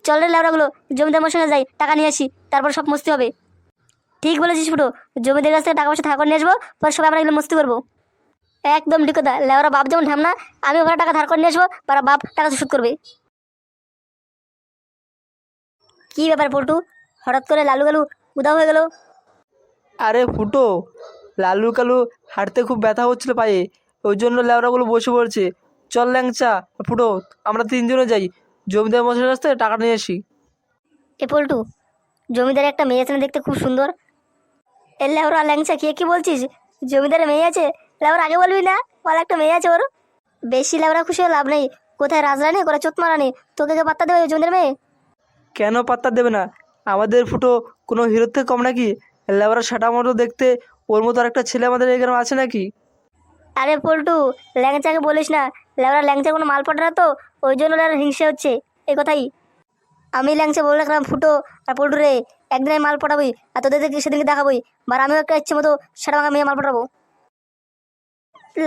চল রে লেবরাগুলো, জমিদার মশাই যাই, টাকা নিয়ে আসি, তারপর সব মস্তি হবে। ঠিক বলেছিস ফুটো, জমিদার কাছ থেকে টাকা পয়সা ধার করে নিয়ে আসবো, পরে সবাই আমরা এগুলো মস্তি করবো। একদম ঠিক কথা, লেবরা বাপ যেমন ঢামনা, আমি ওখানে টাকা ধার করে নিয়ে আসবো, তারা বাপ টাকা শোধ করবে। কি ব্যাপার পল্টু, হঠাৎ করে লালু গালু উদাও হয়ে গেল? আরে ফুটো, লালু কালু হাঁটতে খুব ব্যথা হচ্ছিল পায়ে, ওই জন্য ল্যাবরাগুলো বসে পড়ছে। চল ল্যাংচা, ফুটো, আমরা তিনজনে যাই, জমিদার মশাইয়ের কাছ থেকে টাকা নিয়ে আসি। এ পল্টু, জমিদারের একটা মেয়ে আছে না, দেখতে খুব সুন্দর। এ লেবরা ল্যাংচা, কে কি বলছিস? জমিদারের মেয়ে আছে? লেবরা আগে বলবি না, বল একটা মেয়ে আছে ওর। বেশি লেবরা খুশি হয়ে লাভ নেই, কোথায় রাজরানি করে চোত মারানি, তোকে কে পাত্তা দেবে জমিদার মেয়ে? কেন পাত্তা দেবে না? আমাদের ফুটো কোনো হিরোর থেকে কম নাকি? ল্যাবরা সাটা মতো দেখতে, ওর মতো আরেকটা ছেলে আমাদের এখানে আছে নাকি? আরে পল্টু, ল্যাংচাকে বলিস না, লেবরা ল্যাংচা কোনো মাল পটে না তো, ওই জন্য লেবরা হিংসে হচ্ছে এই কথাই। আমি ল্যাংচা বলে রাখলাম ফুটো আর পল্টু রে, একদিন আমি মাল পটাবই, আর তোদেরকে সেদিনকে দেখাবই, আর আমিও একটা ইচ্ছে মতো সেটা ভাঙা মেয়ে মাল পটাবো।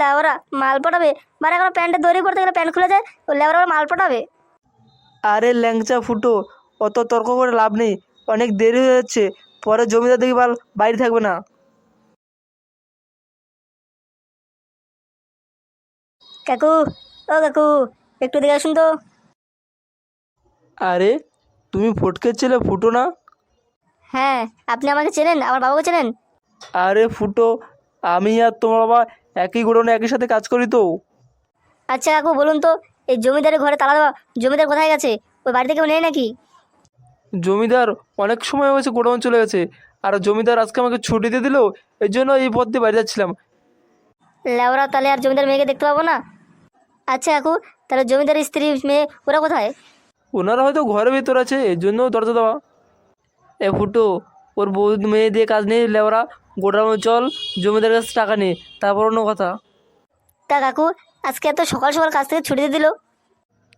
লেবরা মাল পটাবে? মানে এখন প্যান্টের দড়ি পড়তে গেলে প্যান্ট খুলে যায়, ও লেবরা আবার মাল পটাবে? আরে ল্যাংচা ফুটো, অত তর্ক করে লাভ নেই, অনেক দেরি হয়ে যাচ্ছে, পরে জমিদার দেখি বাড়ি থাকবে না। কাকু, ও কাকু, একটু দেখে আসুন তো। আরে তুমি ফটকের ছেলে ফুটো না? হ্যাঁ, আপনি আমাকে চেনেন, আমার বাবাকে চেনেন? আরে ফুটো, আমি আর তোমার বাবা একই গোডাউনে একই সাথে কাজ করি তো। আচ্ছা কাকু বলুন তো, এই জমিদারের ঘরে তালা দেওয়া, জমিদার কোথায় গেছে? ওই বাড়িতে কেউ নেই নাকি? জমিদার অনেক সময় হয়েছে গোডাউন চলে গেছে, আর জমিদার আজকে আমাকে ছুটি দিয়ে দিল, এই জন্য এই পথ দিয়ে বাড়ি যাচ্ছিলাম। লেওরা, তাহলে আর জমিদার মেয়েকে দেখতে পাবো না? আচ্ছা কাকু, তাহলে জমিদারের স্ত্রী মেয়ে ওরা কোথায়? ওনারা হয়তো ঘরের ভিতর আছে, এর জন্য দরজা দেওয়া। এ ফুটো, ওর বউ মেয়ে দিয়ে কাজ নেই, লেওরা, গোডাউনে চল, জমিদারের কাছে টাকা নিয়ে তারপর অন্য কথা। তা কাকু, আজকে এত সকাল সকাল কাজ থেকে ছুটি দিয়ে দিল?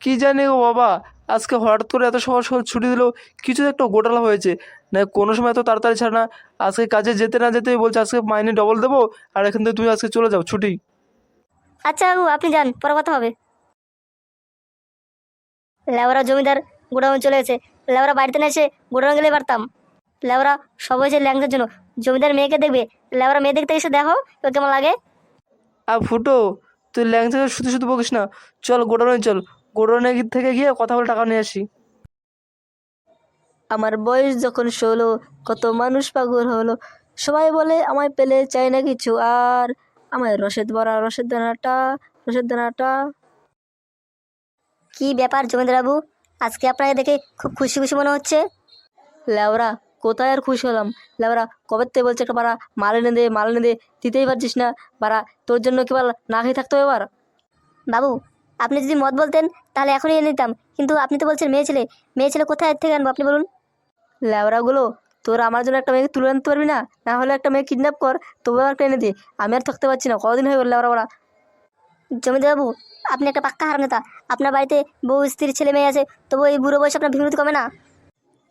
কি জানি গো বাবা, আজকে হঠাৎ করে এত সকাল সকাল ছুটি দিল, কিছু তো একটা ঘোটালা হয়েছে, না কোনো সময় এত তাড়াতাড়ি ছাড়ে না। আজকে কাজে যেতে না যেতেই বলছে আজকে মাইনে ডবল দেবো, আর এখান থেকে তুমি আজকে চলে যাও, ছুটি। আচ্ছা কাকু, আপনি যান, পরে কথা হবে। লেওরা জমিদার গোডাউন চলে গেছে, লেওরা বাড়িতে না এসে গোডাউন গেলে পারতাম। লেওরা সব হয়েছে ল্যাংটার জন্য, জমিদার মেয়েকে দেখবে, লেওরা মেয়ে দেখতে এসে দেখো তো কেমন লাগে। আর ফুটো, তুই ল্যাংচাকে শুধু শুধু বকিস না, চল গোডাউনে চল, গোডাউনে থেকে গিয়ে কথা বলে টাকা নিয়ে আসি। আমার বয়স যখন 16, কত মানুষ পাগল হলো, সবাই বলে আমায় পেলে চাই না কিছু আর, আমায় রসেদ ভরা রসেদ দানাটা, রসেদ দানাটা। কি ব্যাপার জমিদার বাবু, আজকে আপনাকে দেখে খুব খুশি খুশি মনে হচ্ছে। লেওরা, কোথায় আর খুশি হলাম? লেওরা কবে থেকে বলছে একটা বাড়া মাল এনে দে, মাল এনে দে, দিতেই পারছিস না বাড়া, তোর জন্য কি বল না খেয়ে থাকতে হবে এবার? বাবু, আপনি যদি মত বলতেন তাহলে এখনই এনে নিতাম, কিন্তু আপনি তো বলছেন মেয়ে ছেলে, মেয়ে ছেলে কোথায় থেকে আনবো আপনি বলুন? লেওরাগুলো, তোরা আমার জন্য একটা মেয়েকে তুলে আনতে পারবি না? না হলে একটা মেয়ে কিডন্যাপ কর, তবু একটা এনে দে, আমি আর থাকতে পারছি না, কদিন হয়ে গেল লেওরা বাড়া। জমিদার বাবু, আপনি একটা পাক্কা হারামজাদা, আপনার বাড়িতে বউ স্ত্রী ছেলে মেয়ে আছে, তবু এই বুড়ো বয়সে আপনার বিরতি কমে না?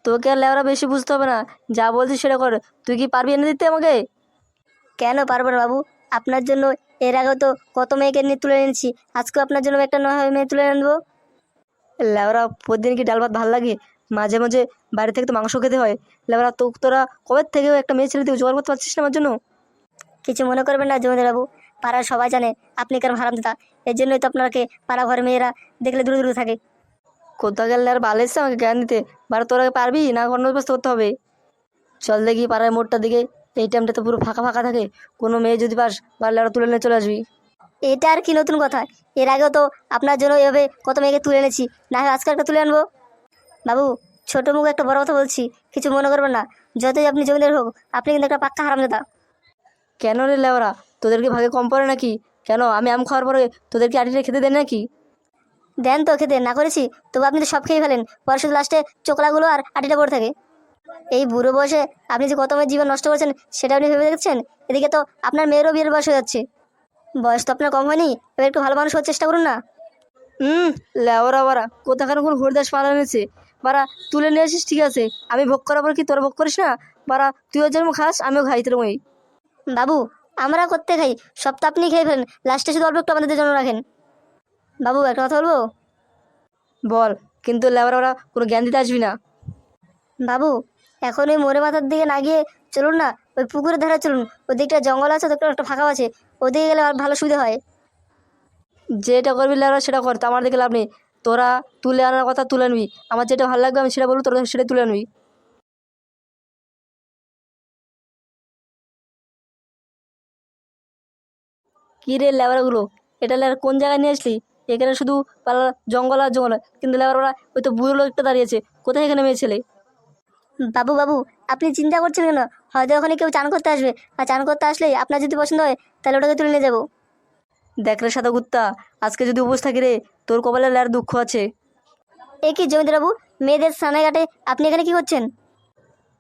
তোকে আর লেওরা বেশি বুঝতে হবে না, যা বলছিস সেটা কর। তুই কি পারবি এনে দিতে আমাকে? কেন পারবো না বাবু, আপনার জন্য এর আগেও তো কত মেয়েকে নিয়ে তুলে এনেছি, আজকেও আপনার জন্য একটা নয় মেয়ে তুলে আনবো। লেওরা প্রতিদিন কি ডাল ভাত ভাল লাগে? মাঝে মাঝে বাড়ি থেকে তো মাংস খেতে হয়। লেওরা তো তোরা কবে থেকে একটা মেয়ে ছেলে তুই জোগাড় করতে পারছিস না আমার জন্য? কিছু মনে করবেন না জমিদার বাবু, পাড়ার সবাই জানে আপনি কারণ হারামজাদা, এর জন্যই তো আপনাকে পাড়া ঘরের মেয়েরা দেখলে দূরে দূরে থাকে। কোথাও গেলে আর ভালো এসছে আমাকে জ্ঞান দিতে, বাড়ি তোরা পারবি না অন্য ব্যবস্থা করতে হবে? চল দেখি পাড়ার মোড়টার দিকে, এই টাইমটা তো পুরো ফাঁকা ফাঁকা থাকে, কোনো মেয়ে যদি পাস পারলে ওরা তুলে নিয়ে চলে আসবি। এটা আর কি নতুন কথা, এর আগেও তো আপনার জন্য এভাবে কত মেয়েকে তুলে এনেছি, না হয় আজকে একটা তুলে আনবো। বাবু, ছোট মুখ একটা বড় কথা বলছি, কিছু মনে করবেন না, যতই আপনি জমিদার হোক, আপনি কিন্তু একটা পাক্কা হারামজাদা। কেন রে লেওরা, তোদেরকে ভাগে কম পড়ে নাকি? কেন আমি আম খাওয়ার পরে তোদেরকে আটিটা খেতে দেন নাকি? দেন তো খেতে, না করেছি? তবু আপনি তো সব খেয়ে ফেলেন, পরে শুধু লাস্টে চোকলাগুলো আর আটিটা পড়ে থাকে। এই বুড়ো বয়সে আপনি যে কত মেয়ের জীবন নষ্ট করছেন সেটা আপনি ভেবে দেখছেন? এদিকে তো আপনার মেয়েরও বিয়ের বয়স হয়ে যাচ্ছে, বয়স তো আপনার কম হয়নি, এবার একটু ভালো মানুষ হওয়ার চেষ্টা করুন না। হুম, লেওরা বাড়া কোথাকার কোন হরিদাস পালা এনেছে বাড়া, তুলে নিয়ে আসিস ঠিক আছে, আমি ভোগ করার পর কি তোরা ভোগ করিস না? বাড়া তুইও যেরকম খাস আমিও খাই তোরমই। বাবু, আমরা করতে খাই, সব তো আপনি খেয়ে ফেলেন, লাস্টে শুধু অল্প একটু আমাদের জন্য রাখেন। বাবু, একটা কথা বলবো? বল, কিন্তু লেবার ওরা কোনো জ্ঞান দিতে আসবি না। বাবু এখন ওই মোড়ে মাথার দিকে না গিয়ে চলুন না, ওই পুকুরের ধারে চলুন। ওই দিকটা জঙ্গল আছে, ওদিকটা একটা ফাঁকা আছে, ওদিকে গেলে আর ভালো সুবিধা হয়। যেটা করবি লেবার সেটা কর, তা আমার দিকে লাভ নেই। তোরা তুলে আনার কথা তুলে নিবি, আমার যেটা ভালো লাগবে আমি সেটা বলবো, তোরা সেটা তুলে নিবি। কী রে লেবারগুলো, এটা লেবার কোন জায়গায় নিয়ে আসলি? এখানে শুধু পালা জঙ্গল আর জঙ্গল, কিন্তু লেবার ওরা ওই তো বুড়ো লোকটা দাঁড়িয়েছে, কোথায় এখানে মেয়ে ছেলে? বাবু বাবু আপনি চিন্তা করছেন কেন? হয়তো ওখানে কেউ চান করতে আসবে, আর চান করতে আসলেই আপনার যদি পছন্দ হয় তাহলে ওটাকে তুলে নিয়ে যাবো। দেখ রে সাদা কুত্তা, আজকে যদি উপোস থাকি রে, তোর কপালে লেয়ার দুঃখ আছে। এ কি জমিদার বাবু, মেয়েদের স্নানে ঘাটে আপনি এখানে কি করছেন?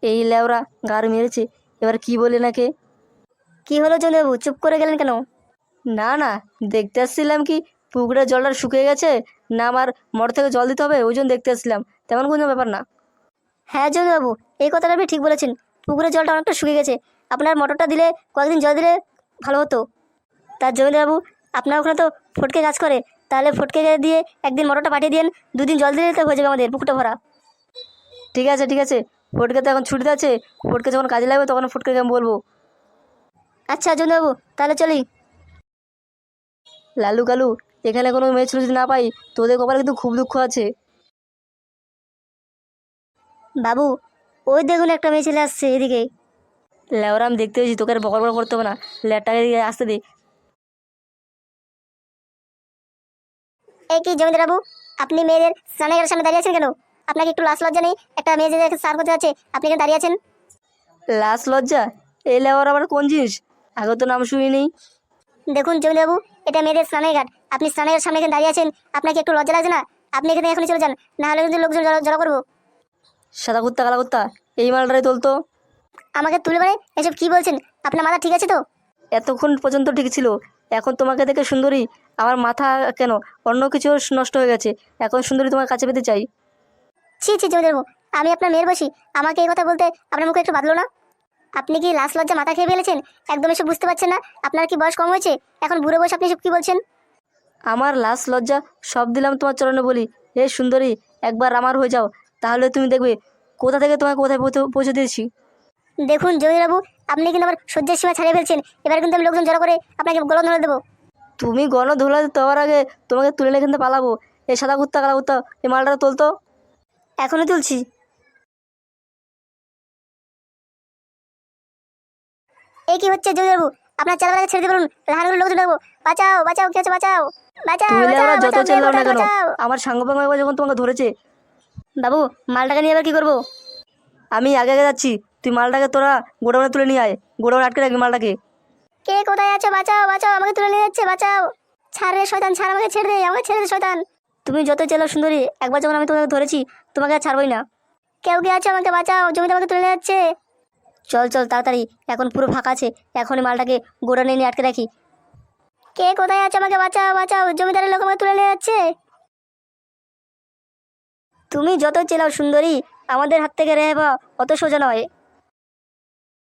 এই লেওরা গাড় মেরেছে, এবার কি বলে নাকে? কি হলো জমিদার বাবু, চুপ করে গেলেন কেন? না না, দেখতে আসছিলাম কি পুকুরের জলটা শুকিয়ে গেছে না আমার মোটর থেকে জল দিতে হবে, ওই জন্য দেখতে আসছিলাম, তেমন কোনো ব্যাপার না। হ্যাঁ জমিদার বাবু, এই কথাটা আপনি ঠিক বলেছেন। পুকুরের জলটা অনেকটা শুকিয়ে গেছে, আপনার মোটরটা দিলে কয়েকদিন জল দিলে ভালো হতো। তার জমিদার বাবু, আপনার ওখানে তো ফটকে কাজ করে, তাহলে ফটকে দিয়ে একদিন মোটরটা পাঠিয়ে দিন, দুদিন জল দিলে তো হয়ে যাবে আমাদের পুকুরটা ভরা। ঠিক আছে ঠিক আছে, ফটকে তো এখন ছুটিতে আছে, ফটকে যখন কাজে লাগবে তখন ফটকে আমি বলবো। আচ্ছা জমিদার বাবু, তাহলে চলি। লালু কালু, এখানে কোনো মেয়ে ছিল যদি না পাই, তোদের কপালে কিন্তু খুব দুঃখ আছে। বাবু ওই দেখুন একটা মেয়ে ছেলে আসছে এদিকে। লেওরা আমি দেখতে পেয়েছি, তোকে আর বকর বকর করতে হবে না, ল্যাটটাকে দিয়ে আসতে দে। এই কি জমিদার বাবু, আপনি মেয়েদের স্নানের সামনে দাঁড়িয়ে আছেন কেন? আপনাকে একটু লাজ লজ্জা নেই? একটা মেয়ে যে স্নান করতে যাচ্ছে, আপনি এখানে দাঁড়িয়ে আছেন। লাশ লজ্জা, এই লেওয়ার আবার কোন জিনিস? আগে তো নাম শুনি নেই। দেখুন জমিদার বাবু, এটা মেয়েদের স্নানের ঘাট, আপনি স্নানের সামনে এখানে দাঁড়িয়ে আছেন, আপনাকে একটু লজ্জা লাগছে না? আপনি এখানে এখনই চলে যান, না হলে কিন্তু লোকজন জড়ো করবো। সাদা কুত্তা কালা কুত্তা, এই মালটারে তোলতো। আমাকে তুলে মানে এসব কি বলছেন? আপনার মাথা ঠিক আছে তো? এতক্ষণ পর্যন্ত ঠিক ছিল, এখন তোমাকে দেখে সুন্দরী আমার মাথা কেন অন্য কিছু নষ্ট হয়ে গেছে, এখন সুন্দরী তোমার কাছে পেতে চাই। ছি ছি জমিদার বাবু, আমি আপনার মেয়ের বসি, আমাকে এই কথা বলতে আপনার মুখে একটু বাঁধলো না? আপনি কি লাশ লজ্জা মাথা খেয়ে ফেলেছেন? একদম এসব বুঝতে পারছেন না? আপনার কি বয়স কম হয়েছে? এখন বুড়ো বয়স আপনি এসব কি বলছেন? আমার লাশ লজ্জা সব দিলাম তোমার চরণে বলি, হে সুন্দরী একবার আমার হয়ে যাও, তাহলে তুমি দেখবে কোথা থেকে তোমাকে কোথায় পৌঁছে দিয়েছি। দেখুন জমিদার বাবু, আপনি কিন্তু আমার সহ্যের সীমা ছাড়িয়ে ফেলছেন, এবার কিন্তু আমি লোকজন জড়ো করে আপনাকে গলা ধরে দেবো। তুমি গণ ধুলা দেওয়ার আগে তোমাকে তুলে নিয়ে এখান থেকে পালাবো। এই সাদা কুত্তা কালা কুত্তা, এই মালটা তোলতো। এখনই তুলছি। এই কি হচ্ছে জমিদার বাবু, আপনার চালাটাকে ছেড়ে দিয়ে বলুন, রাহানুর লোকজন ডাকবো। বাঁচাও বাঁচাও, কি আছে বাঁচাও, বাঁচাও তুমি বাঁচাও লেওরা যত বাঁচাও, চেল্লাও না কেন, বাঁচাও। আমার সাঙ্গপাঙ্গ একবার যখন তোমাকে ধরেছে। বাবু মালটাকে নিয়ে এবার কি করবো? আমি আগে আগে যাচ্ছি, তুই মালটাকে তোরা গোডাউনে তুলে নিয়ে আয়, গোডাউনে আটকে রাখবি মালটাকে। কে কোথায় আছো? বাঁচাও বাঁচাও, আমাকে তুলে নিয়ে যাচ্ছে, বাঁচাও। ছাড় রে শয়তান, ছাড়, আমাকে ছেড়ে দে, আমাকে ছেড়ে দে শয়তান। তুমি যত চেলো সুন্দরী, একবার যখন আমি তোমাকে ধরেছি, তোমাকে আর ছাড়বই না। কেউ কে আছো? আমাকে বাঁচাও, জমিতে আমাকে তুলে নিয়ে যাচ্ছে। চল চল তাড়াতাড়ি, এখন পুরো ফাঁকা আছে, এখনই মালটাকে গোডাউনে নিয়ে আটকে রাখি। কে কোথায় আছো? আমাকে বাঁচাও বাঁচাও, জমিদারের লোক আমাকে তুলে নিয়ে যাচ্ছে। তুমি যত চেলাও সুন্দরী, আমাদের হাত থেকে রেহাই পাওয়া অত সোজা নয়।